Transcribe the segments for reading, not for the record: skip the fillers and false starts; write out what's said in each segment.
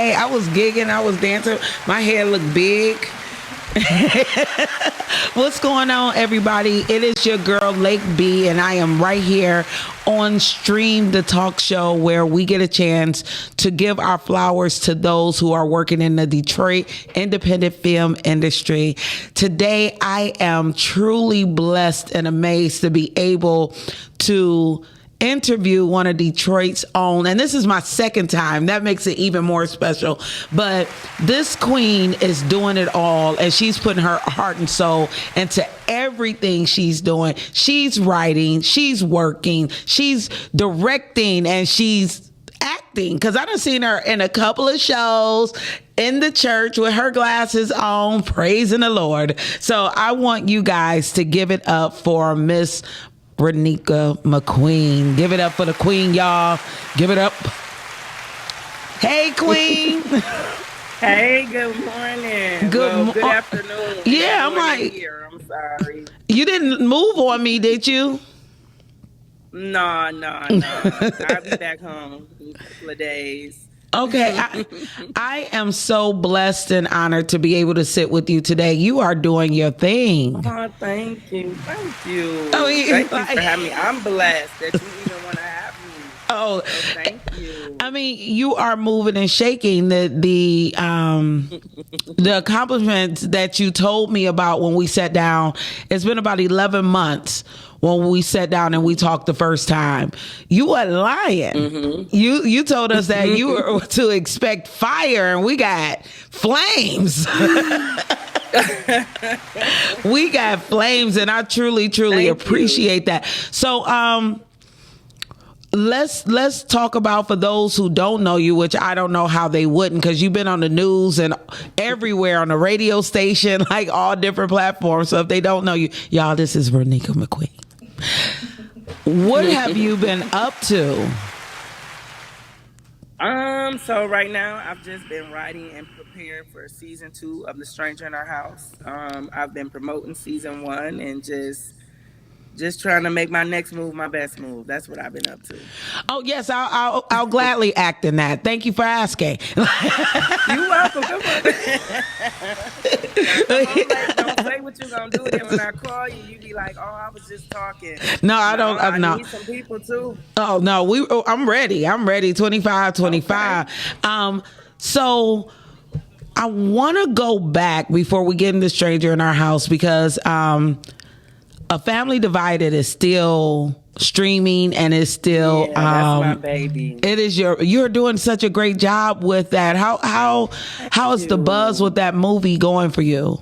day. I was gigging. I was dancing. My hair looked big. What's going on, everybody? It is your girl, Lake B, and I am right here on Stream, the talk show where we get a chance to give our flowers to those who are working in the Detroit independent film industry. Today, I am truly blessed and amazed to be able to interview one of Detroit's own, and this is my second time. That makes it even more special. But this queen is doing it all, and she's putting her heart and soul into everything she's doing. She's writing, she's working, she's directing, and she's acting. Because I done seen her in a couple of shows in the church with her glasses on, praising the Lord. So I want you guys to give it up for Miss Renika McQueen. Give it up for the queen, y'all. Give it up. Hey, queen. Hey, good morning. Good afternoon. Yeah, I'm like, here. I'm sorry. You didn't move on me, did you? No. I'll be back home in a couple of days. Okay, I am so blessed and honored to be able to sit with you today. You are doing your thing. Oh, thank you. Thank you for having me. I'm blessed that you even want to have me. Oh, so thank you. I mean, you are moving and shaking. The accomplishments that you told me about when we sat down. It's been about 11 months. When we sat down and we talked the first time, you weren't lying. Mm-hmm. You told us that you were to expect fire, and we got flames. We got flames, and I truly Thank appreciate you. that. So, let's talk about, for those who don't know you, which I don't know how they wouldn't, because you've been on the news and everywhere, on the radio station, like all different platforms. So if they don't know you, y'all, this is Renika McQueen. What have you been up to? So right now I've just been writing and preparing for season 2 of The Stranger in Our House. I've been promoting season 1 and just trying to make my next move my best move. That's what I've been up to. Oh yes, I'll gladly act in that. Thank you for asking. You're welcome. Come on. Don't say what you're gonna do. Then when I call you, you be like, "Oh, I was just talking." No, I don't. I no. need some people too. Oh no, I'm ready. I'm ready. 25. Okay. So I want to go back before we get into Stranger in Our House, because A Family Divided is still streaming and is still that's my baby. It is you're doing such a great job with that. How is the buzz with that movie going for you?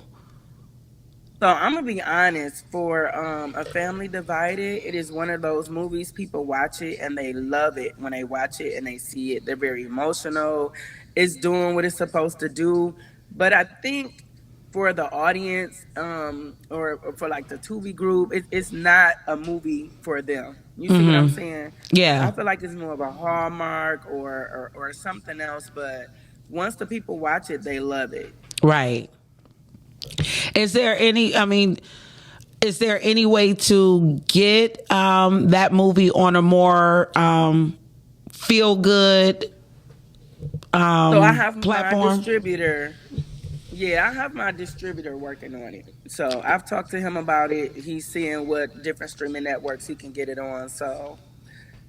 So I'm gonna be honest, for A Family Divided, it is one of those movies people watch it and they love it when they watch it and they see it. They're very emotional. It's doing what it's supposed to do. But I think for the audience, or for like the Tubi group, it's not a movie for them. You see what I'm saying? Yeah. I feel like it's more of a Hallmark or something else. But once the people watch it, they love it. Right. Is there any way to get that movie on a more feel good so I have platform? My distributor. Yeah, I have my distributor working on it. So I've talked to him about it. He's seeing what different streaming networks he can get it on. So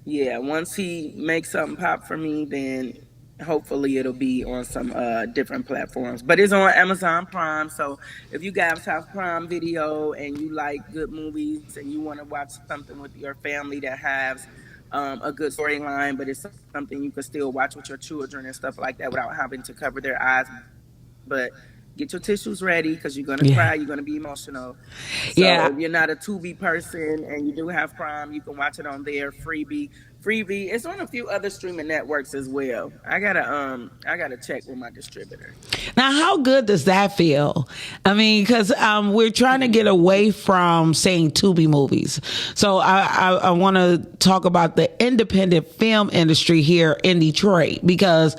yeah, once he makes something pop for me, then hopefully it'll be on some different platforms. But it's on Amazon Prime. So if you guys have Prime Video and you like good movies and you want to watch something with your family that has a good storyline, but it's something you can still watch with your children and stuff like that without having to cover their eyes. But get your tissues ready, because you're going to cry, you're going to be emotional. So if you're not a Tubi person and you do have Prime, you can watch it on there. Freebie. It's on a few other streaming networks as well. I gotta check with my distributor. Now, how good does that feel? I mean, because we're trying to get away from saying Tubi movies. So I want to talk about the independent film industry here in Detroit, because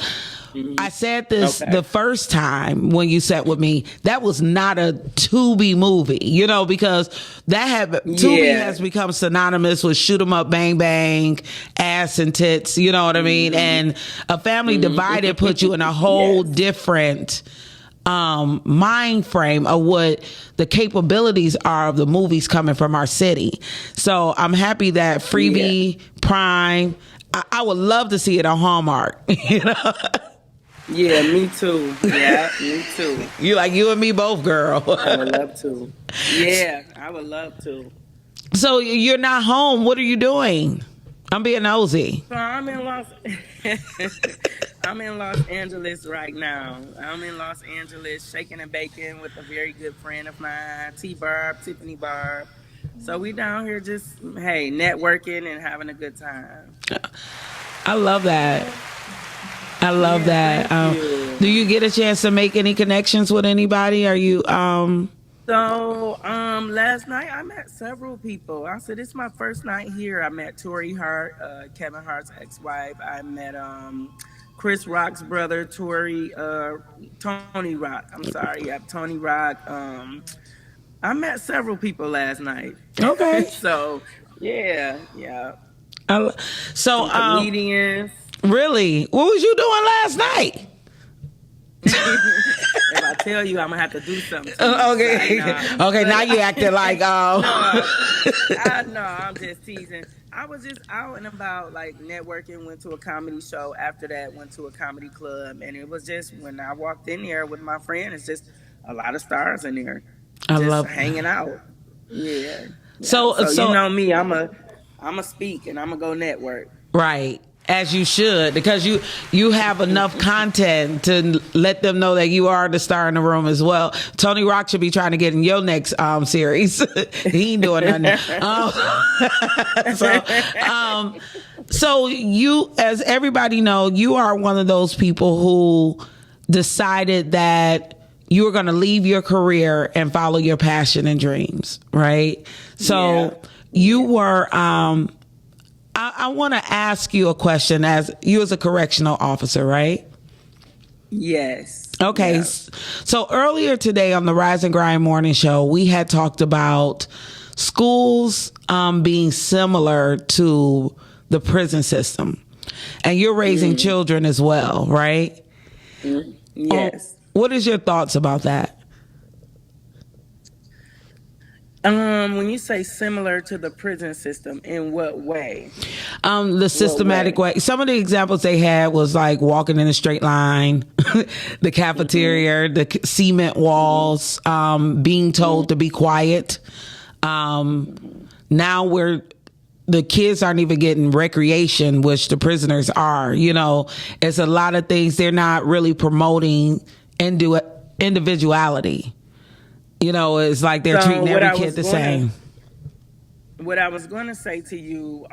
I said this Okay. the first time when you sat with me, that was not a Tubi movie, you know, because Tubi Yeah. has become synonymous with shoot 'em up, bang, bang, ass and tits, you know what I mean? And A Family Divided put you in a whole Yes. different mind frame of what the capabilities are of the movies coming from our city. So I'm happy that Freebie, Prime, I would love to see it on Hallmark, you know? Yeah, me too. Yeah, me too. You and me both, girl. I would love to. Yeah, I would love to. So you're not home. What are you doing? I'm being nosy. So I'm in I'm in Los Angeles right now. I'm in Los Angeles shaking and baking with a very good friend of mine, Tiffany Barb. So we down here just, hey, networking and having a good time. I love that. I love that. Thank you. Do you get a chance to make any connections with anybody? Are you So, last night I met several people. I said, it's my first night here. I met Tori Hart, Kevin Hart's ex-wife. I met, Chris Rock's brother, Tony Rock. I'm sorry. Yeah, Tony Rock. I met several people last night. okay? So, yeah. So Comedians. really, what was you doing last night? If I tell you, I'm gonna have to do something. Okay. Okay, now you acting like No, I'm just teasing. I was just out and about, like, networking. Went to a comedy show. After that, went to a comedy club, and it was just when I walked in there with my friend. It's just a lot of stars in there, I just love hanging out. Yeah. So you know me, I'm a speak and I'm gonna go network. right. As you should, because you have enough content to let them know that you are the star in the room as well. Tony Rock should be trying to get in your next series. He ain't doing nothing. So you, as everybody know, you are one of those people who decided that you were going to leave your career and follow your passion and dreams, right? So you were. I want to ask you a question as a correctional officer, right? Yes. Okay. Yeah. So earlier today on the Rise and Grind Morning Show, we had talked about schools being similar to the prison system. And you're raising children as well, right? Yes. What is your thoughts about that? When you say similar to the prison system, in what way? The systematic way. Some of the examples they had was like walking in a straight line, the cafeteria, the cement walls, being told to be quiet. Now the kids aren't even getting recreation, which the prisoners are. You know, it's a lot of things. They're not really promoting individuality. You know, it's like they're treating every kid the same. What I was going to say to you,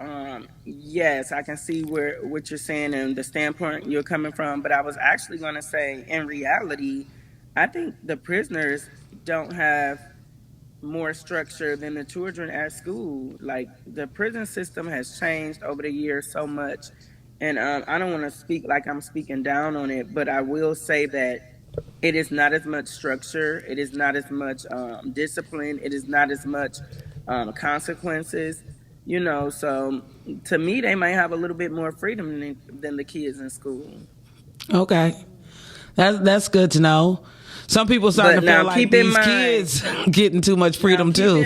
yes, I can see what you're saying and the standpoint you're coming from. But I was actually going to say, in reality, I think the prisoners don't have more structure than the children at school. Like, the prison system has changed over the years so much. And I don't want to speak like I'm speaking down on it, but I will say that it is not as much structure. It is not as much discipline. It is not as much consequences. You know, so to me, they might have a little bit more freedom than the kids in school. Okay, that's good to know. Some people starting to feel like these kids getting too much freedom too.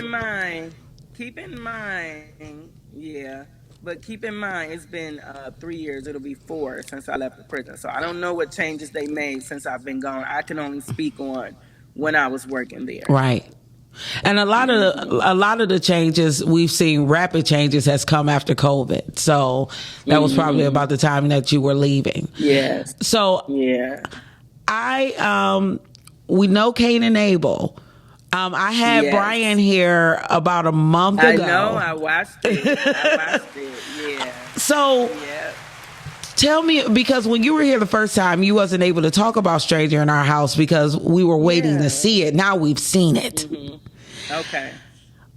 Keep in mind, yeah. But keep in mind, it's been 3 years. It'll be 4 since I left the prison. So I don't know what changes they made since I've been gone. I can only speak on when I was working there. Right. And a lot of the changes we've seen, rapid changes, has come after COVID. So that was probably about the time that you were leaving. Yes. So yeah, we know Cain and Abel. I had Brian here about a month ago. I know. I watched it. Yeah. So tell me, because when you were here the first time, you wasn't able to talk about Stranger in Our House because we were waiting to see it. Now we've seen it. Okay.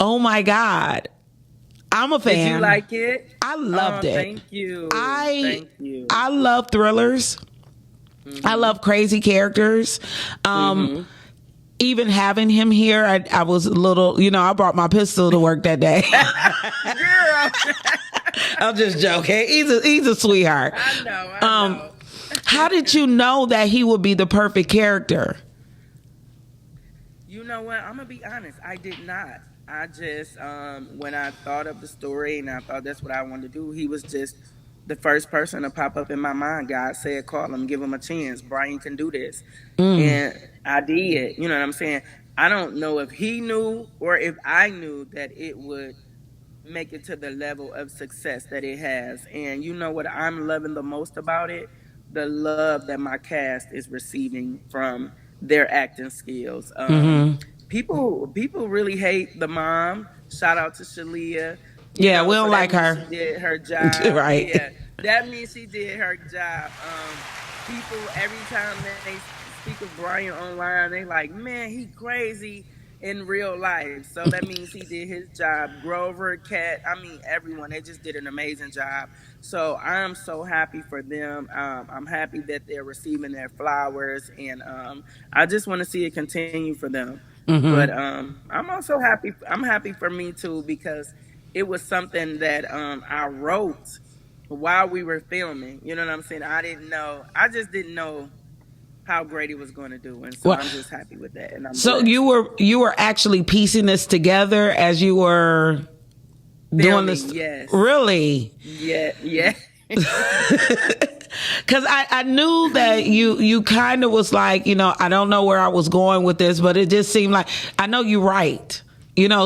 Oh my God. I'm a fan. Did you like it? I loved it. Thank you. I love thrillers. I love crazy characters. Mhm. Even having him here, I was a little, I brought my pistol to work that day. Girl, I'm just joking. He's a sweetheart. I know, I Um, know. how did you know that he would be the perfect character? You know what? I'm gonna be honest. I did not. I just when I thought of the story and I thought that's what I wanted to do, he was just the first person to pop up in my mind. God said, "Call him, give him a chance. Brian can do this," Mm. and I did. You know what I'm saying? I don't know if he knew or if I knew that it would make it to the level of success that it has. And you know what I'm loving the most about it? The love that my cast is receiving from their acting skills. Hmm. People really hate the mom. Shout out to Shalia. Yeah, we So don't that like means she her. did her job. Yeah, Right. that means she did her job. People every time that they speak of Brian online, they like, man, he crazy in real life. So that means he did his job. Grover, Cat, I mean everyone, they just did an amazing job. So I'm so happy for them. I'm happy that they're receiving their flowers, and I just want to see it continue for them. But Hmm. I'm also happy. I'm happy for me too because it was something that I wrote while we were filming. You know what I'm saying? I didn't know. I just didn't know how great he was going to do, and so Well, I'm just happy with that, and I'm so you blessed. were you were actually piecing this together as you were doing Filming, this, yes, really? yeah, yeah. Because I knew that you kind of was like, I don't know where I was going with this, but it just seemed like I know you're right.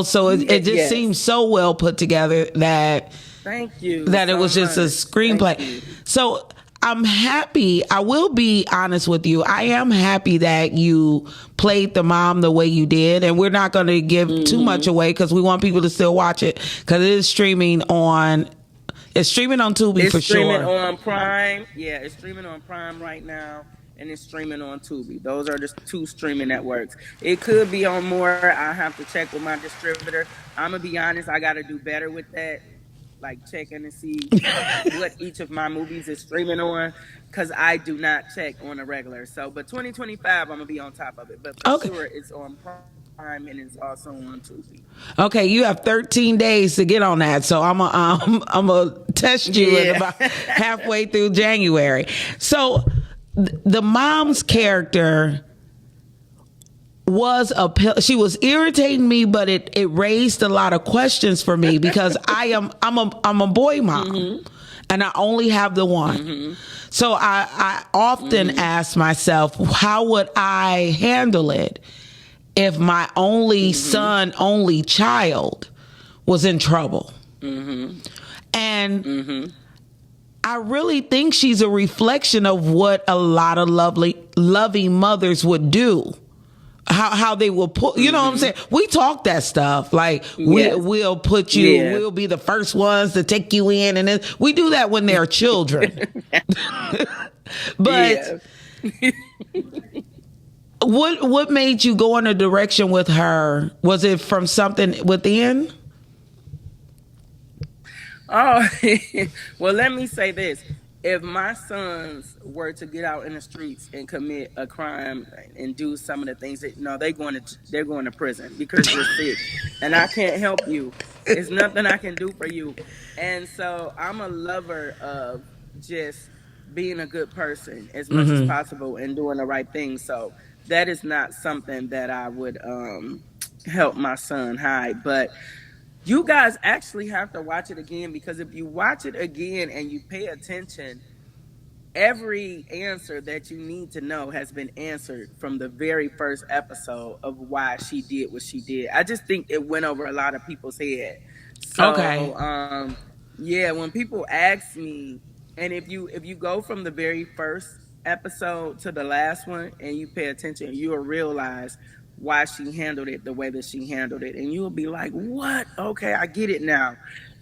So it just seemed Yes. so well put together that Thank you that it so was just a much. Thank screenplay. you. So I'm happy. I will be honest with you. I am happy that you played the mom the way you did, and we're not going to give too much Hmm. away because we want people to still watch it because it is streaming on. It's streaming on Tubi It's for streaming sure. on Prime. Yeah, it's streaming on Prime right now, and it's streaming on Tubi. Those are the two streaming networks. It could be on more. I have to check with my distributor. I'm gonna be honest. I got to do better with that, like checking to see what each of my movies is streaming on, because I do not check on a regular. So, but 2025, I'm gonna be on top of it. But for Okay. sure, it's on Prime and it's also on Tubi. Okay, you have 13 days to get on that, so I'm gonna test you in Yeah. about halfway through January. So the mom's character was she was irritating me, but it raised a lot of questions for me because I'm a boy mom, and I only have the one. So I often ask myself, how would I handle it if my only son, only child was in trouble? And I really think she's a reflection of what a lot of loving mothers would do. How they will put, you know what I'm saying? We talk that stuff. Like, Yes. we'll put you, Yeah. we'll be the first ones to take you in. And then we do that when they're children. But Yeah. what made you go in a direction with her? Was it from something within? Oh, well, let me say this. If my sons were to get out in the streets and commit a crime and do some of the things that no, they're going to prison because you're sick, and I can't help you. It's nothing I can do for you. And so I'm a lover of just being a good person as much as Mm-hmm. possible and doing the right thing. So that is not something that I would help my son hide. But you guys actually have to watch it again, because if you watch it again and you pay attention, every answer that you need to know has been answered from the very first episode of why she did what she did. I just think it went over a lot of people's head. Okay. So yeah, when people ask me, and if you go from the very first episode to the last one and you pay attention, you'll realize why she handled it the way that she handled it, and you'll be like, what? Okay, I get it now.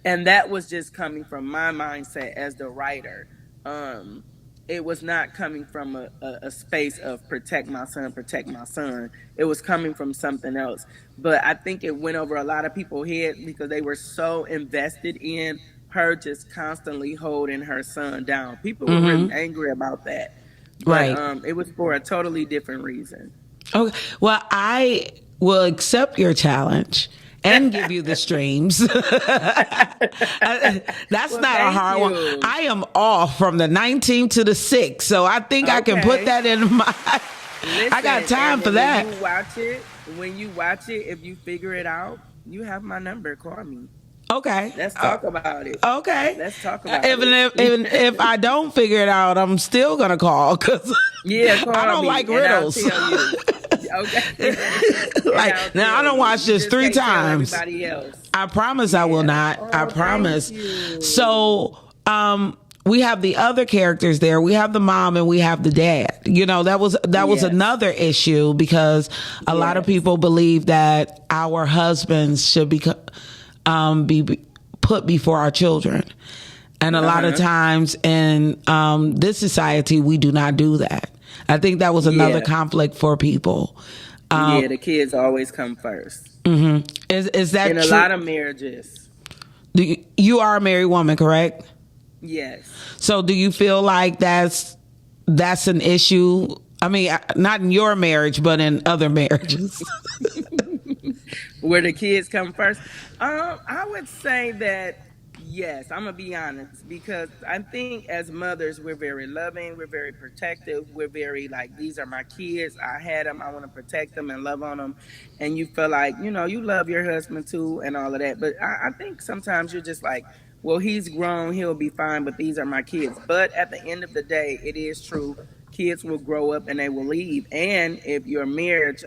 And that was just coming from my mindset as the writer. um it was not coming from a space of protect my son, protect my son. It was coming from something else. But I think it went over a lot of people's head because they were so invested in her just constantly holding her son down. People were really Mm-hmm. angry about that. but Right. it was for a totally different reason. Okay. Well, I will accept your challenge and give you the streams. That's Well, not a thank hard one. you. I am off from the 19th to the 6th, so I think I can put Okay. that in my. Listen, I got time and for that. when you watch it, if you figure it out, you have my number. Call me. Okay. Let's talk about it. Okay. Let's talk about Even it. if I don't figure it out, I'm still gonna call because Yeah, call I don't me, like and I'll riddles. tell you. Okay. Like now, I don't watch this 3 times. Everybody else. I promise I will not. I thank promise. you. So, we have the other characters there. We have the mom and we have the dad. You know, that was Yes. another issue because a lot of Yes. people believe that our husbands should be put before our children. And a lot of times in this society, we do not do that. I think that was another Yeah. conflict for people. Yeah, the kids always come first Is that in a true? lot of marriages. You are a married woman, correct? Yes. So do you feel like that's an issue? I mean, not in your marriage, but in other marriages. Where the kids come first. I would say that yes, I'm gonna be honest, because I think as mothers we're very loving, we're very protective, we're very like, these are my kids, I had them, I want to protect them and love on them, and you feel like, you know, you love your husband too and all of that. But I think sometimes you're just like, well, he's grown, he'll be fine, but these are my kids. But at the end of the day, it is true, kids will grow up and they will leave, and if your marriage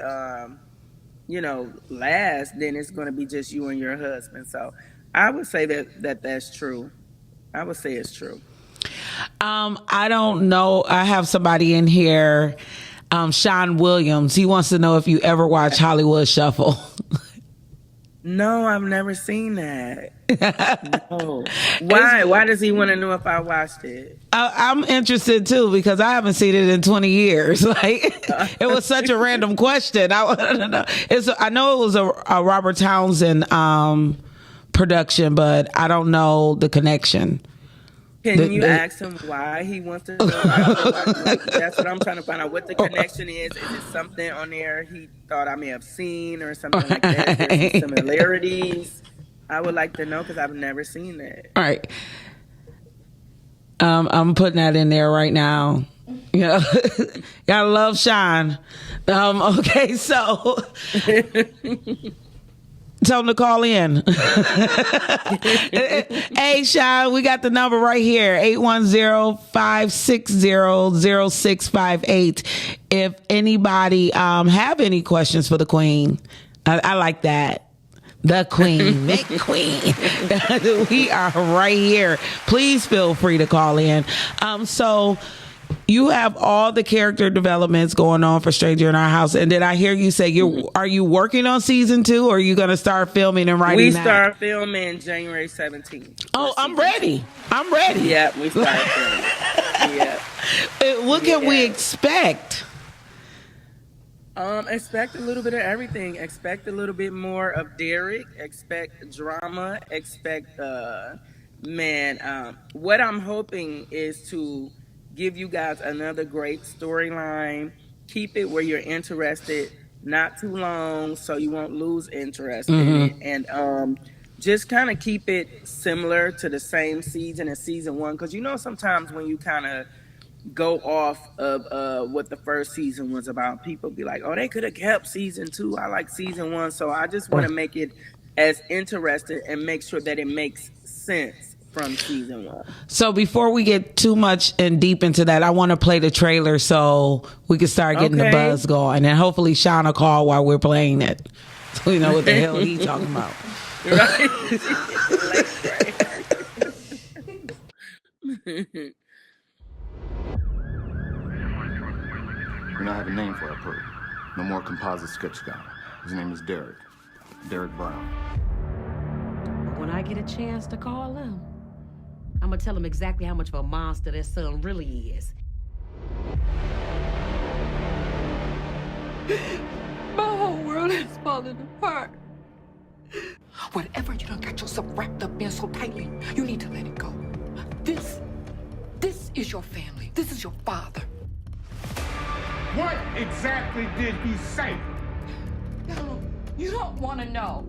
you know, last, then it's going to be just you and your husband. So I would say that's true. I would say it's true. I don't know. I have somebody in here, Sean Williams. He wants to know if you ever watch Hollywood Shuffle. No, I've never seen that. No. Why? Why does he want to know if I watched it? I'm interested too because I haven't seen it in 20 years. Like it was such a random question. I don't know. I know it was a Robert Townsend production, but I don't know the connection. Can you ask him why he wants to know? That's what I'm trying to find out. What the connection is? Is it something on there he thought I may have seen or something like that? Is there some similarities? I would like to know because I've never seen that. All right. I'm putting that in there right now. You know, gotta love Sean. Okay, so tell him to call in. Hey, Sean, we got the number right here, 810-560-0658. If anybody have any questions for the Queen, I like that. The Queen, McQueen. We are right here. Please feel free to call in. So you have all the character developments going on for Stranger in Our House. And did I hear you say are you working on season 2 or are you going to start filming and writing We that? start filming January 17th. Oh, I'm ready. I'm ready. Yeah, we start filming. Yeah. What can we expect? Expect a little bit of everything. Expect a little bit more of Derek. Expect drama. Expect, what I'm hoping is to give you guys another great storyline. Keep it where you're interested, not too long, so you won't lose interest in it. And just kind of keep it similar to the same season as season 1, because you know sometimes when you kind of go off of what the first season was about, people be like, oh, they could have kept season 2. I like season 1. So I just want to make it as interesting and make sure that it makes sense from season 1. So before we get too much and deep into that, I want to play the trailer so we can start getting the buzz going, and hopefully Sean will call while we're playing it so we know what the hell he's talking about. Right? And I have a name for that perp. No more composite sketch guy. His name is Derek. Derek Brown. When I get a chance to call him, I'm gonna tell him exactly how much of a monster their son really is. My whole world is falling apart. Whatever you done got yourself wrapped up in so tightly, you need to let it go. This is your family. This is your father. What exactly did he say? You don't want to know.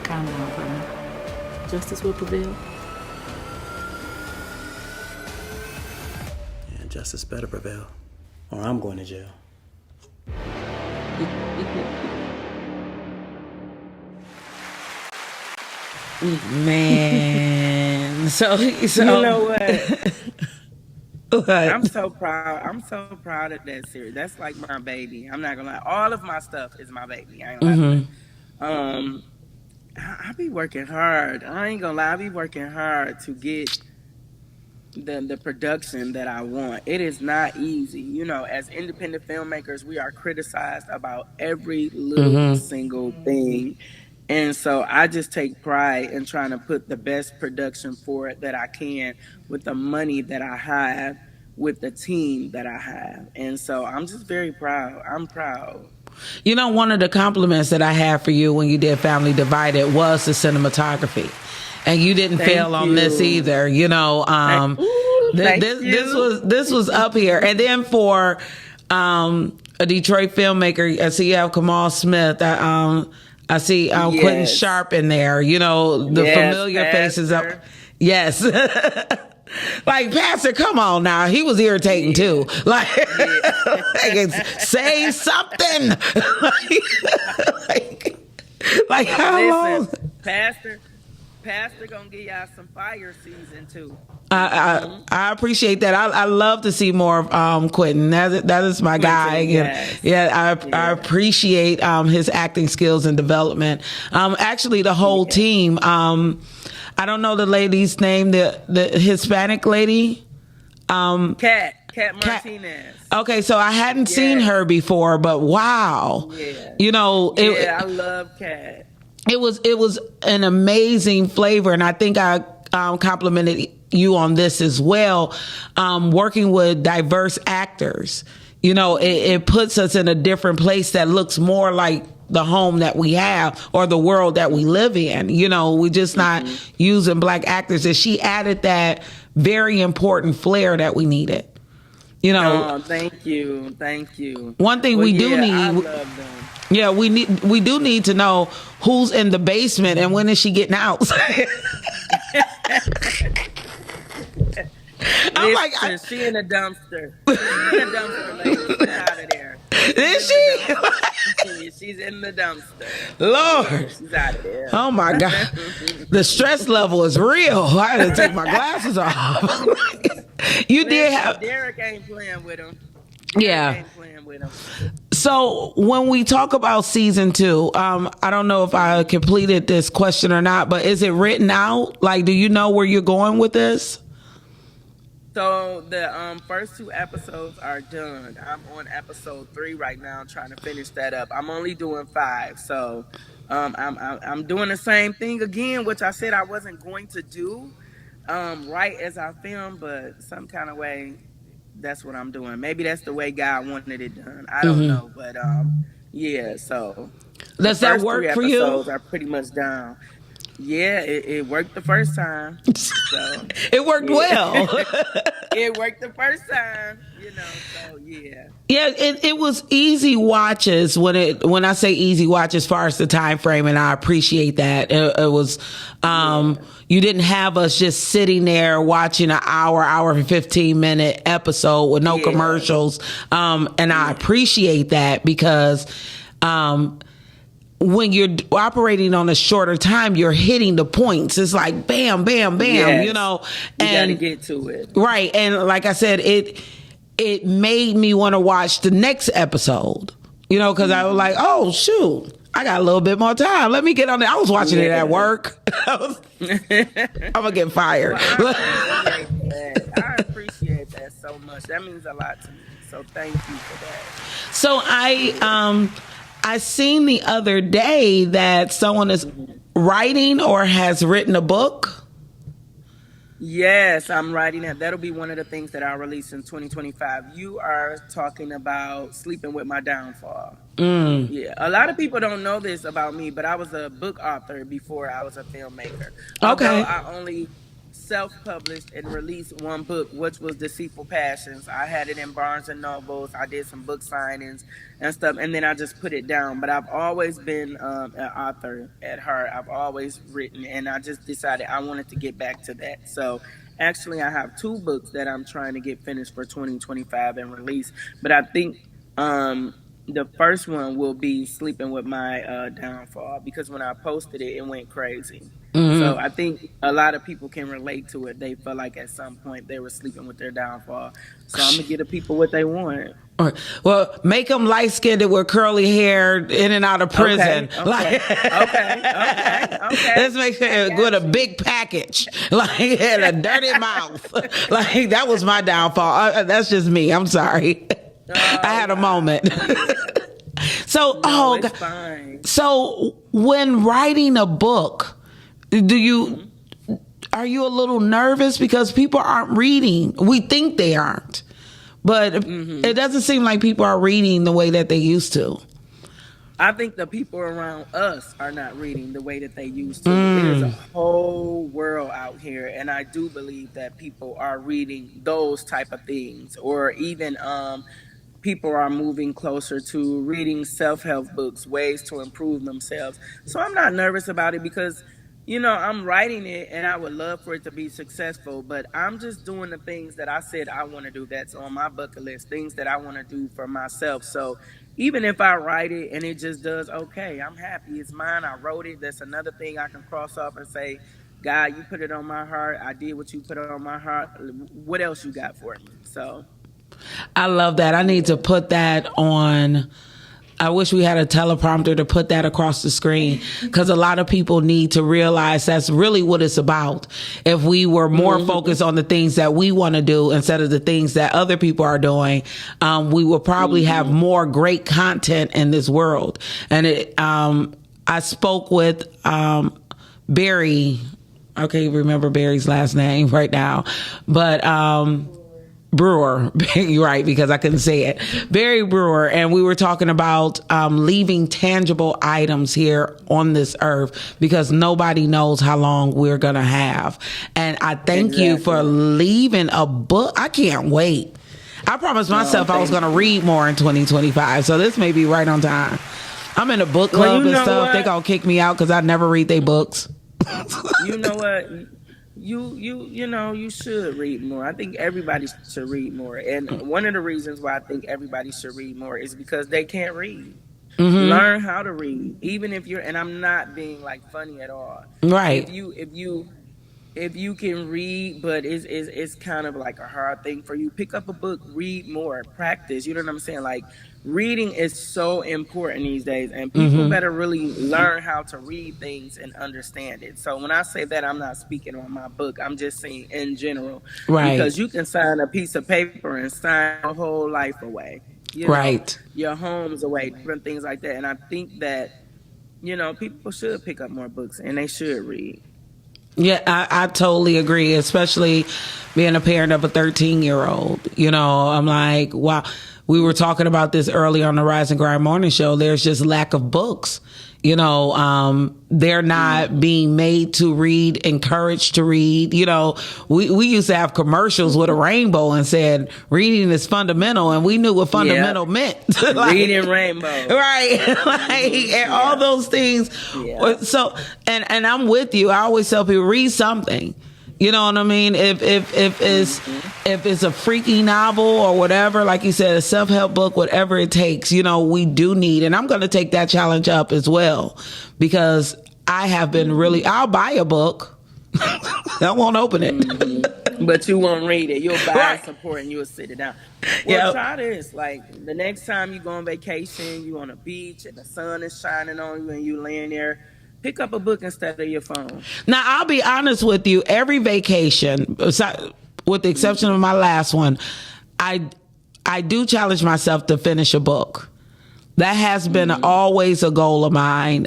Calm down for me. Justice will prevail. Yeah, justice better prevail, or I'm going to jail. Man, so You know what? I'm so proud. I'm so proud of that series. That's like my baby. I'm not gonna lie. All of my stuff is my baby. I ain't gonna lie. I be working hard. I ain't gonna lie. I be working hard to get the production that I want. It is not easy. You know, as independent filmmakers, we are criticized about every little single thing. And so I just take pride in trying to put the best production for it that I can with the money that I have, with the team that I have. And so I'm just very proud. I'm proud. You know, one of the compliments that I had for you when you did Family Divided was the cinematography. And you didn't fail on this either. You know, this was up here. And then for a Detroit filmmaker, I see you have Kamal Smith. I see Quentin Sharp in there. You know, the familiar faces up. Yes. Like, Pastor, come on now. He was irritating too. Like, say something. like how long? Pastor gonna give y'all some fire season 2. I appreciate that. I love to see more of Quentin. That is my guy. Yes. I appreciate his acting skills and development. Actually, the whole team. I don't know the lady's name. The Hispanic lady. Kat Martinez. Okay, so I hadn't seen her before, but wow. Yeah. You know. I love Kat. It was an amazing flavor, and I think I complimented you on this as well. Working with diverse actors, you know, it puts us in a different place that looks more like the home that we have or the world that we live in. You know, we're just not using black actors, and she added that very important flair that we needed. You know, thank you. One thing we do need. I love them. Yeah, we do need to know who's in the basement and when is she getting out. I'm like, she in the dumpster. She's in the dumpster, lady. She's out of there. Is she? She's in the dumpster. Lord. She's out of there. Oh my God. The stress level is real. I had to take my glasses off. Derek ain't playing with him. Yeah. So when we talk about season 2, I don't know if I completed this question or not, but is it written out? Like, do you know where you're going with this? So the first 2 episodes are done. I'm on episode 3 right now, trying to finish that up. I'm only doing 5, so I'm doing the same thing again, which I said I wasn't going to do right as I filmed, but some kind of way. That's what I'm doing. Maybe that's the way God wanted it done. I don't know, but yeah. So does that work for you? Episodes are pretty much down. Yeah, it worked the first time. So it worked well. It worked the first time, you know. So yeah. Yeah, it was easy watches when I say easy watch as far as the time frame, and I appreciate that. It was you didn't have us just sitting there watching an hour and 15-minute episode with no commercials. And I appreciate that because when you're operating on a shorter time, you're hitting the points. It's like bam, bam, bam, you know. And you gotta get to it. Right. And like I said, it made me want to watch the next episode, you know, because I was like, oh, shoot, I got a little bit more time. Let me get on it. I was watching it at work. I'm going to get fired. Well, I appreciate that so much. That means a lot to me. So thank you for that. So I seen the other day that someone is writing or has written a book. Yes, I'm writing it. That'll be one of the things that I'll release in 2025. You are talking about Sleeping with My Downfall. Yeah, a lot of people don't know this about me, but I was a book author before I was a filmmaker. Okay. Although I only self-published and released one book, which was Deceitful Passions. I had it in Barnes and Nobles. I did some book signings and stuff, and then I just put it down. But I've always been an author at heart. I've always written, and I just decided I wanted to get back to that. So actually, I have 2 books that I'm trying to get finished for 2025 and release. But I think the first one will be Sleeping with My Downfall, because when I posted it, it went crazy. So I think a lot of people can relate to it. They felt like at some point they were sleeping with their downfall. So I'm going to give the people what they want. Well, make them light-skinned with curly hair in and out of prison. Okay. Let's make sure with a big package, like, and a dirty mouth. Like, that was my downfall. That's just me. I'm sorry. I had a moment. So, it's fine. So when writing a book, are you a little nervous because people aren't reading? We think they aren't, but it doesn't seem like people are reading the way that they used to. I think the people around us are not reading the way that they used to. There's a whole world out here, and I do believe that people are reading those type of things, or even people are moving closer to reading self-help books, ways to improve themselves. So I'm not nervous about it because, I'm writing it and I would love for it to be successful, but I'm just doing the things that I said I want to do. That's on my bucket list, things that I want to do for myself. So even if I write it and it just does okay, I'm happy. It's mine. I wrote it. That's another thing I can cross off and say, God, you put it on my heart. I did what you put on my heart. What else you got for me? So I love that. I need to put that on. I wish we had a teleprompter to put that across the screen, because a lot of people need to realize that's really what it's about. If we were more focused on the things that we want to do instead of the things that other people are doing, we will probably have more great content in this world. And I spoke with Barry. I can't remember Barry's last name right now, but Brewer, you're right, because I couldn't say it. Barry Brewer, and we were talking about leaving tangible items here on this earth, because nobody knows how long we're gonna have. And I thank you for leaving a book. I can't wait. I promised myself I was gonna read more in 2025, so this may be right on time. I'm in a book club and stuff. They gonna kick me out because I never read their books. You know what? You should read more. I think everybody should read more. And one of the reasons why I think everybody should read more is because they can't read. Learn how to read. Even if you're, and I'm not being like funny at all. Right. If you can read, but it's kind of like a hard thing for you, pick up a book, read more, practice. You know what I'm saying? Like, reading is so important these days, and people better really learn how to read things and understand it. So when I say that, I'm not speaking on my book. I'm just saying in general. Right. Because you can sign a piece of paper and sign your whole life away. Right. Your home's away, different things like that. And I think that, people should pick up more books, and they should read. Yeah, I totally agree, especially being a parent of a 13-year-old. I'm like, wow. We were talking about this earlier on the Rise and Grind Morning Show. There's just lack of books. They're not being made to read, encouraged to read. We used to have commercials with a rainbow and said reading is fundamental, and we knew what fundamental meant. Like, reading rainbow, right? And all those things. Yeah. So, and I'm with you. I always tell people, read something. You know what I mean? If it's a freaky novel or whatever, like you said, a self-help book, whatever it takes, we do need. And I'm going to take that challenge up as well, because I have been I'll buy a book. I won't open it. But you won't read it. You'll buy and support, and you'll sit it down. Well, try this. Like, the next time you go on vacation, you on a beach and the sun is shining on you and you laying there, pick up a book instead of your phone. Now, I'll be honest with you. Every vacation, with the exception of my last one, I do challenge myself to finish a book. That has been always a goal of mine.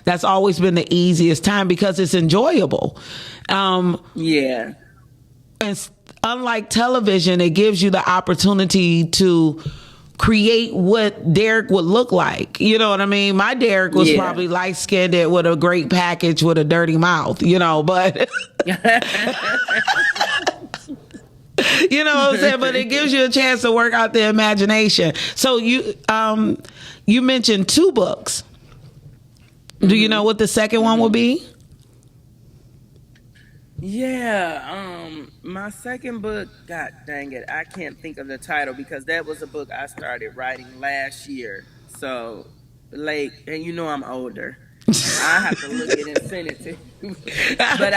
That's always been the easiest time because it's enjoyable. Yeah. And unlike television, it gives you the opportunity to create what Derek would look like. You know what I mean? My Derek was probably light skinned with a great package with a dirty mouth, but you know what I'm saying? But it gives you a chance to work out the imagination. So you mentioned 2 books. Do you know what the second one will be? Yeah, my second book, god dang it, I can't think of the title because that was a book I started writing last year. So, and I'm older. I have to look at it and send it to you. But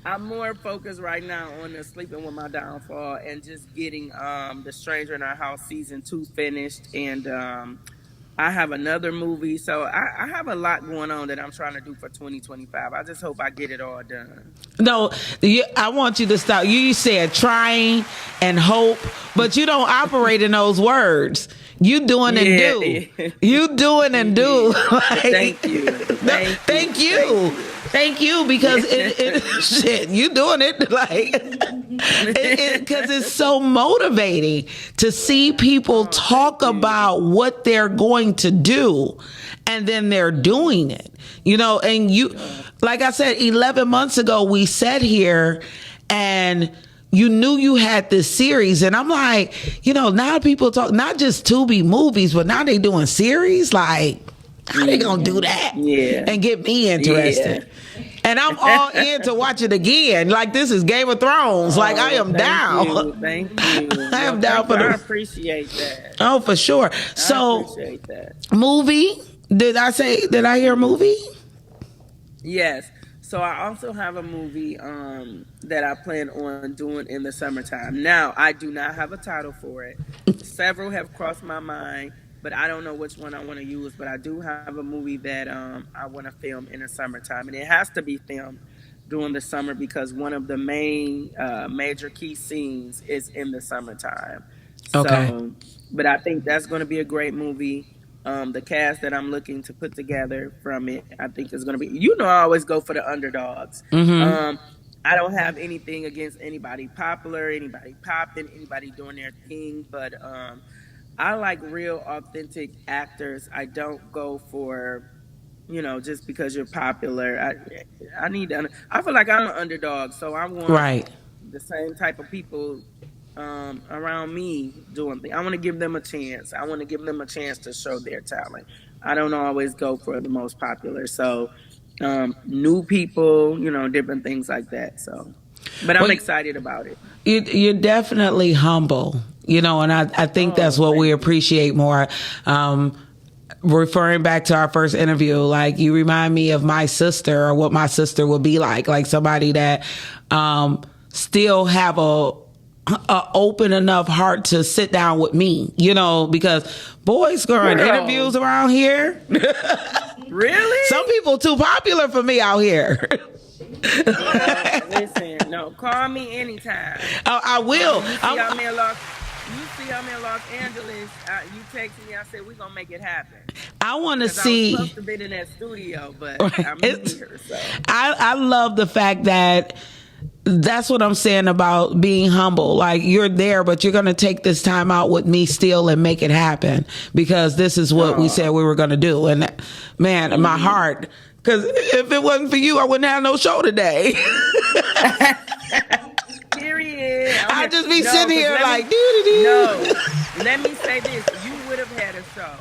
I'm more focused right now on the Sleeping With My Downfall and just getting The Stranger in Our House season 2 finished, and I have another movie, so I have a lot going on that I'm trying to do for 2025. I just hope I get it all done. No, I want you to stop. You said trying and hope, but you don't operate in those words. You doing and do. Yeah. You doing and do. Thank you. Thank you. Thank you, because shit, you doing it because it's so motivating to see people talk about what they're going to do, and then they're doing it. And you, like I said, 11 months ago, we sat here and you knew you had this series, and I'm like, now people talk not just Tubi movies, but now they doing series. Like, how they gonna do that? Yeah, and get me interested. Yeah. And I'm all in to watch it again. Like, this is Game of Thrones. Like, I am down. Thank you. I am down for I appreciate that. Oh, for sure. So, I appreciate that. Movie? Did I hear a movie? Yes. So I also have a movie that I plan on doing in the summertime. Now, I do not have a title for it. Several have crossed my mind, but I don't know which one I want to use. But I do have a movie that I want to film in the summertime, and it has to be filmed during the summer because one of the main major key scenes is in the summertime. Okay. So, but I think that's going to be a great movie. The cast that I'm looking to put together from it, I think is going to be, I always go for the underdogs. Mm-hmm. I don't have anything against anybody popular, anybody popping, anybody doing their thing, but I like real authentic actors. I don't go for, just because you're popular. I feel like I'm an underdog, so I want the same type of people around me doing things. I want to give them a chance. I want to give them a chance to show their talent. I don't always go for the most popular. So new people, different things like that. So, but I'm excited about it. You're definitely humble, and I think that's what we appreciate more. Referring back to our first interview, like, you remind me of my sister, or what my sister would be like somebody that still have a open enough heart to sit down with me, because boys going interviews around here. Really? Some people too popular for me out here. Listen, no, call me anytime. I will. You see I'm in Los Angeles. You text me. I said we're gonna make it happen. I want to see. I was supposed to be in that studio, but I'm here. So I love the fact that. That's what I'm saying about being humble. Like, you're there, but you're going to take this time out with me still and make it happen, because this is what we said we were going to do. And man, my heart, because if it wasn't for you, I wouldn't have no show today. Period. I'd just be sitting here like, doo-doo-doo. No, let me say this. You would have had a show.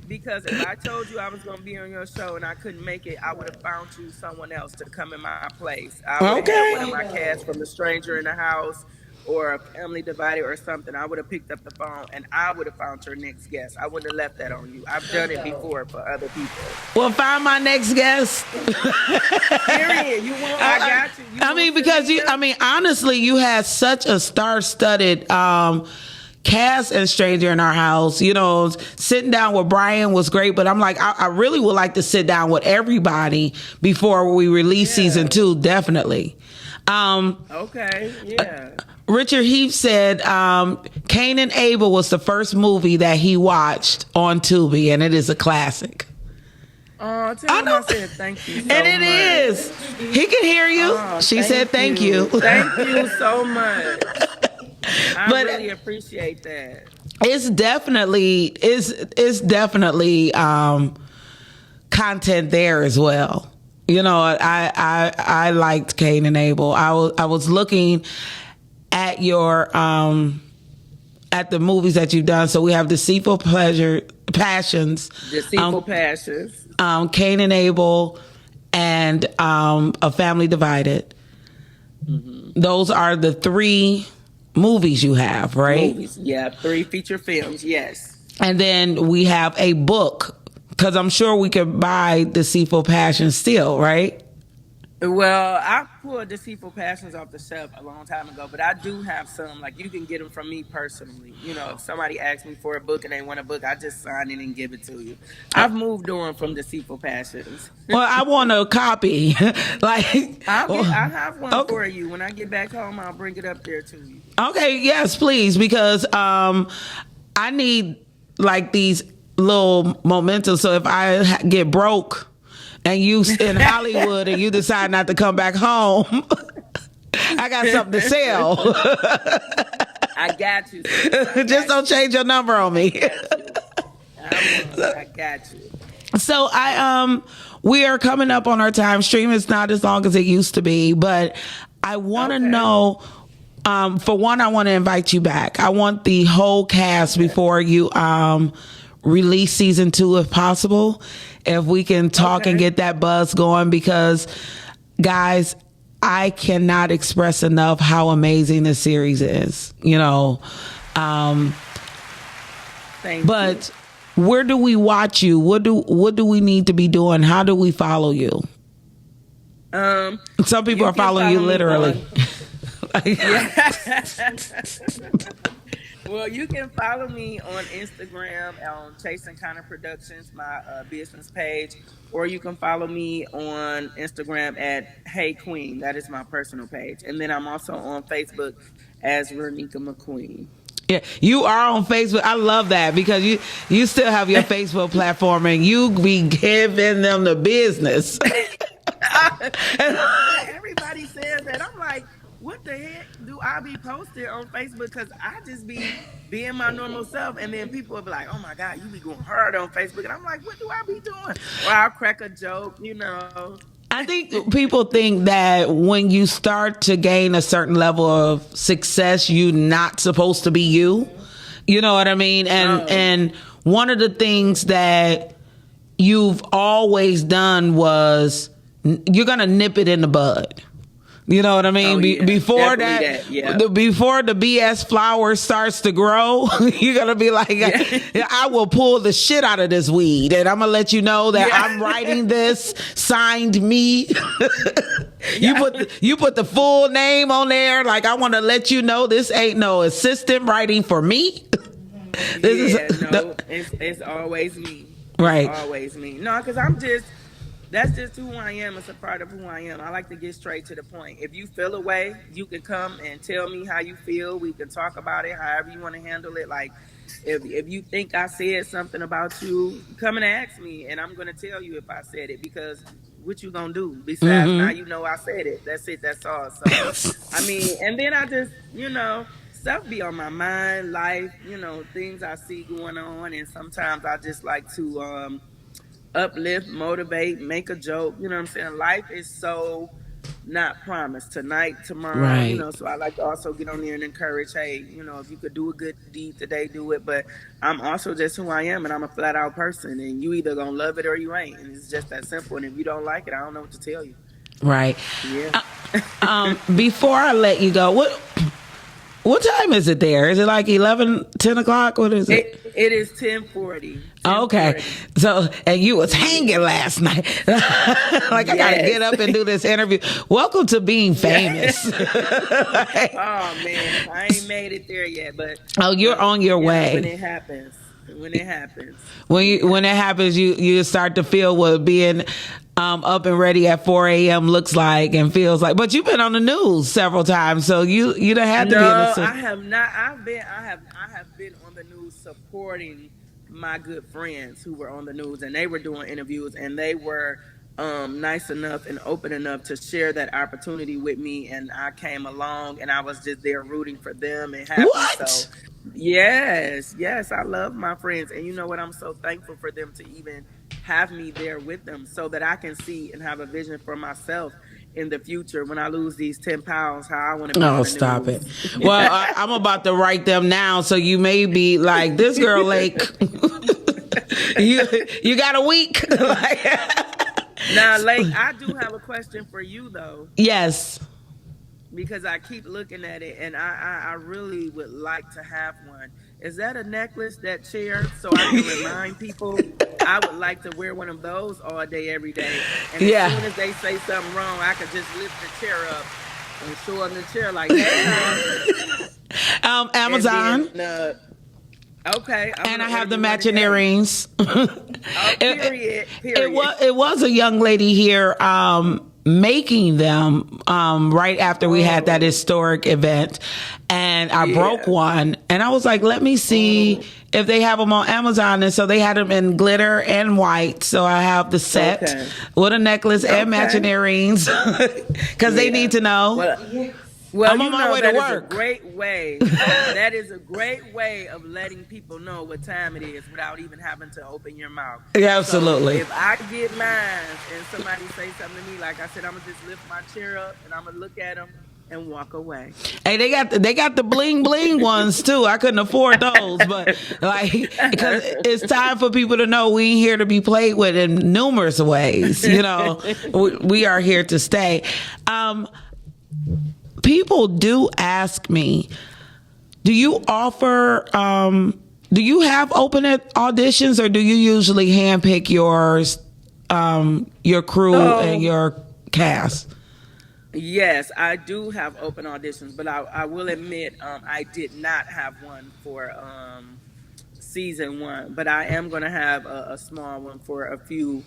Because if I told you I was going to be on your show and I couldn't make it, I would have found you someone else to come in my place. I would have had one of my cast from The Stranger in the House or a Family Divided or something. I would have picked up the phone and I would have found your next guest. I wouldn't have left that on you. I've done it before for other people. Well, find my next guest. Period. I got you. Because honestly, you had such a star-studded cast and Stranger in Our House. Sitting down with Brian was great, but I'm like, I really would like to sit down with everybody before we release season 2. Definitely. Okay. Yeah. Richard Heath said Cain and Abel was the first movie that he watched on Tubi, and it is a classic. Oh, tell him I said thank you so and it much. is. He can hear you. She said thank you. Thank you so much. I really appreciate that. it's definitely content there as well. You know, I liked Cain and Abel. I was looking at your at the movies that you've done. So we have Deceitful Passions, Cain and Abel, and A Family Divided. Mm-hmm. Those are the 3 movies you have, right? Movies, yeah, 3 feature films, yes. And then we have a book, because I'm sure we could buy Deceitful Passions still, right? Well, I pulled Deceitful Passions off the shelf a long time ago, but I do have some. Like, you can get them from me personally. You know, if somebody asks me for a book and they want a book, I just sign it and give it to you. I've moved on from Deceitful Passions. Well, I want a copy. Like, I have one for you. When I get back home, I'll bring it up there to you. Okay, yes, please, because I need like these little mementos. So if I get broke and you in Hollywood and you decide not to come back home, I got something to sell. I got you. Just don't change your number on me. I got you. So we are coming up on our time. Stream is not as long as it used to be, but I want to know. For one, I want to invite you back. I want the whole cast before you release season 2, if possible. If we can talk and get that buzz going, because guys, I cannot express enough how amazing this series is. You know, but where do we watch you? What do we need to be doing? How do we follow you? Some people are following you literally. Well, you can follow me on Instagram on Chasing Connor Productions, my business page, or you can follow me on Instagram at Hey Queen. That is my personal page. And then I'm also on Facebook as Renika McQueen. Yeah, you are on Facebook. I love that, because you still have your Facebook platform and you be giving them the business. Everybody says that. I'm like, what the heck do I be posted on Facebook? Because I just be being my normal self, and then people will be like, oh my God, you be going hard on Facebook. And I'm like, what do I be doing? Or I'll crack a joke, you know. I think people think that when you start to gain a certain level of success, you're not supposed to be you. You know what I mean? And one of the things that you've always done was you're going to nip it in the bud. You know what I mean? Before before the BS flower starts to grow, you're going to be like, I will pull the shit out of this weed. And I'm going to let you know that I'm writing this, signed me. You put the full name on there. Like, I want to let you know this ain't no assistant writing for me. It's always me. Right. It's always me. No, because that's just who I am. It's a part of who I am. I like to get straight to the point. If you feel a way, you can come and tell me how you feel. We can talk about it, however you want to handle it. Like, if you think I said something about you, come and ask me, and I'm going to tell you if I said it, because what you going to do? Besides, now you know I said it. That's it. That's all. So, I mean, and then I just, stuff be on my mind, life, things I see going on, and sometimes I just like to uplift, motivate, make a joke. You know what I'm saying? Life is so not promised. Tonight, tomorrow, right. So I like to also get on there and encourage, hey, if you could do a good deed today, do it. But I'm also just who I am, and I'm a flat out person, and you either gonna love it or you ain't. And it's just that simple. And if you don't like it, I don't know what to tell you. Right. Yeah. Before I let you go, what time is it there? Is it like 11, 10 o'clock? What is it? It is 10:40. Okay. So, and you was hanging last night. Like, I got to get up and do this interview. Welcome to being famous. Oh, man. I ain't made it there yet, but. Oh, you're on your way. When it happens. When it happens, you start to feel what being up and ready at 4 a.m. looks like and feels like. But you've been on the news several times, so you done had to be in the. No, I have not. I have been on the news supporting my good friends who were on the news, and they were doing interviews, and they were nice enough and open enough to share that opportunity with me, and I came along, and I was just there rooting for them and happy. What? So Yes, yes, I love my friends, and you know what? I'm so thankful for them to even have me there with them, so that I can see and have a vision for myself in the future when I lose these 10 pounds. How I want to be Oh, on the stop it. news. Well, I'm about to write them now, so you may be like, this girl, Lake, you got a week. Now, Lake, I do have a question for you though, Yes. because I keep looking at it, and I really would like to have one. Is that a necklace, that chair, so I can remind people? I would like to wear one of those all day, every day. And as Yeah. soon as they say something wrong, I could just lift the chair up and show them the chair like, hey, Amazon. and then, okay. And I have the order matching you one today. earrings. Period. It was a young lady here making them right after we had that historic event, and I broke one, and I was like, let me see if they have them on Amazon. And so they had them in glitter and white, so I have the set with a necklace and matching earrings because they need to know. Well, I'm on my way to work. Is a great way. That is a great way of letting people know what time it is without even having to open your mouth. Yeah, absolutely. So if I get mine and somebody say something to me, like I said, I'm gonna just lift my chair up and I'm gonna look at them and walk away. Hey, they got the bling bling ones too. I couldn't afford those, but like, because it's time for people to know we ain't here to be played with in numerous ways. You know, we are here to stay. People do ask me, do you offer, do you have open auditions, or do you usually handpick your crew and your cast? Yes, I do have open auditions, but I will admit I did not have one for season 1, but I am going to have a small one for a few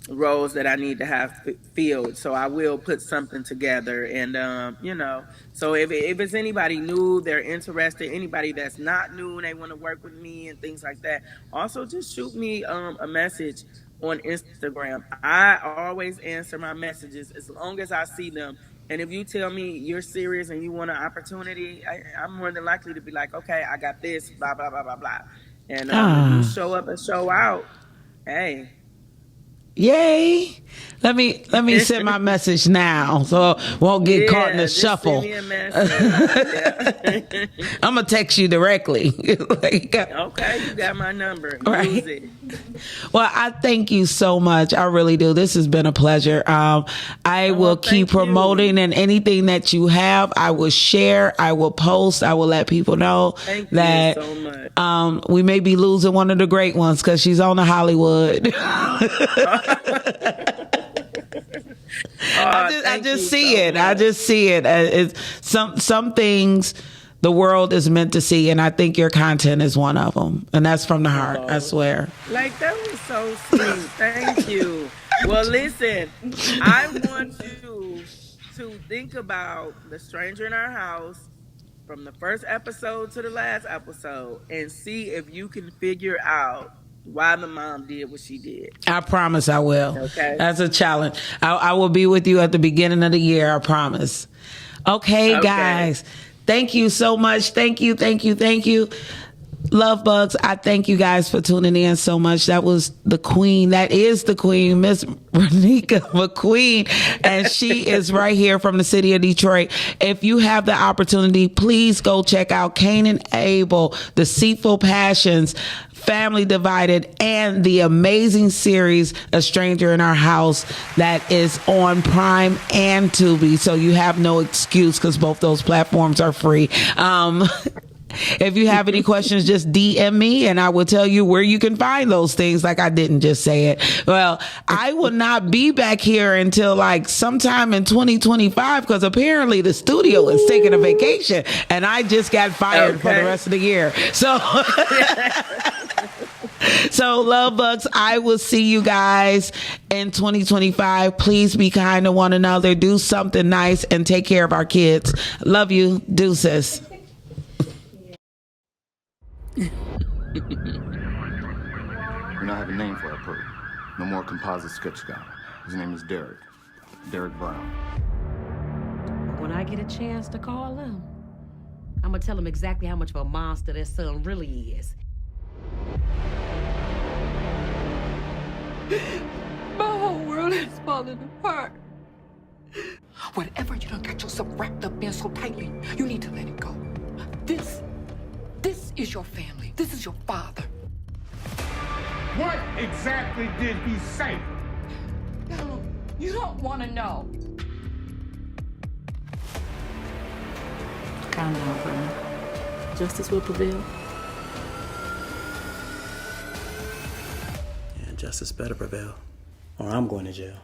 roles that I need to have filled. So I will put something together, and you know, so if it's anybody new, they're interested, anybody that's not new and they want to work with me and things like that, also just shoot me a message on Instagram. I always answer my messages as long as I see them. And if you tell me you're serious and you want an opportunity, I'm more than likely to be like, okay, I got this, blah blah blah blah blah. And if you show up and show out, hey. Yay. Let me send my message now so I won't get caught in the shuffle. Send me a message. I'm going to text you directly. Okay, you got my number. Right. Use it. Well, I thank you so much. I really do. This has been a pleasure. I will keep promoting, and anything that you have, I will share. I will post. I will let people know that so much. We may be losing one of the great ones because she's on the Hollywood. I just see it. I just see it. It's some things the world is meant to see, and I think your content is one of them, and that's from the heart. I swear. Like, that was so sweet. Thank you. Well, listen, I want you to think about The Stranger in Our House from the first episode to the last episode, and see if you can figure out why the mom did what she did. I promise I will. Okay. That's a challenge. I will be with you at the beginning of the year. I promise. Okay, guys. Thank you so much. Thank you. Love bugs. I thank you guys for tuning in so much. That was the queen. That is the queen, Miss Renika McQueen. And she is right here from the city of Detroit. If you have the opportunity, please go check out Cain and Abel, Deceitful Passions, Family Divided, and the amazing series A Stranger in Our House that is on Prime and Tubi. So you have no excuse because both those platforms are free. If you have any questions, just DM me and I will tell you where you can find those things, like I didn't just say it. Well, I will not be back here until like sometime in 2025 because apparently the studio is taking a vacation and I just got fired for the rest of the year. So love bugs, I will see you guys in 2025. Please be kind to one another, do something nice, and take care of our kids. Love you. Deuces. We now have a name for our perp. No more composite sketch guy. His name is Derek. Derek Brown. When I get a chance to call him, I'm gonna tell him exactly how much of a monster their son really is. My whole world is falling apart. Whatever you done got yourself wrapped up in so tightly, you need to let it go. This is your family. This is your father. What exactly did he say? You don't want to know. Calm down, friend. Justice will prevail. Yeah, justice better prevail, or I'm going to jail.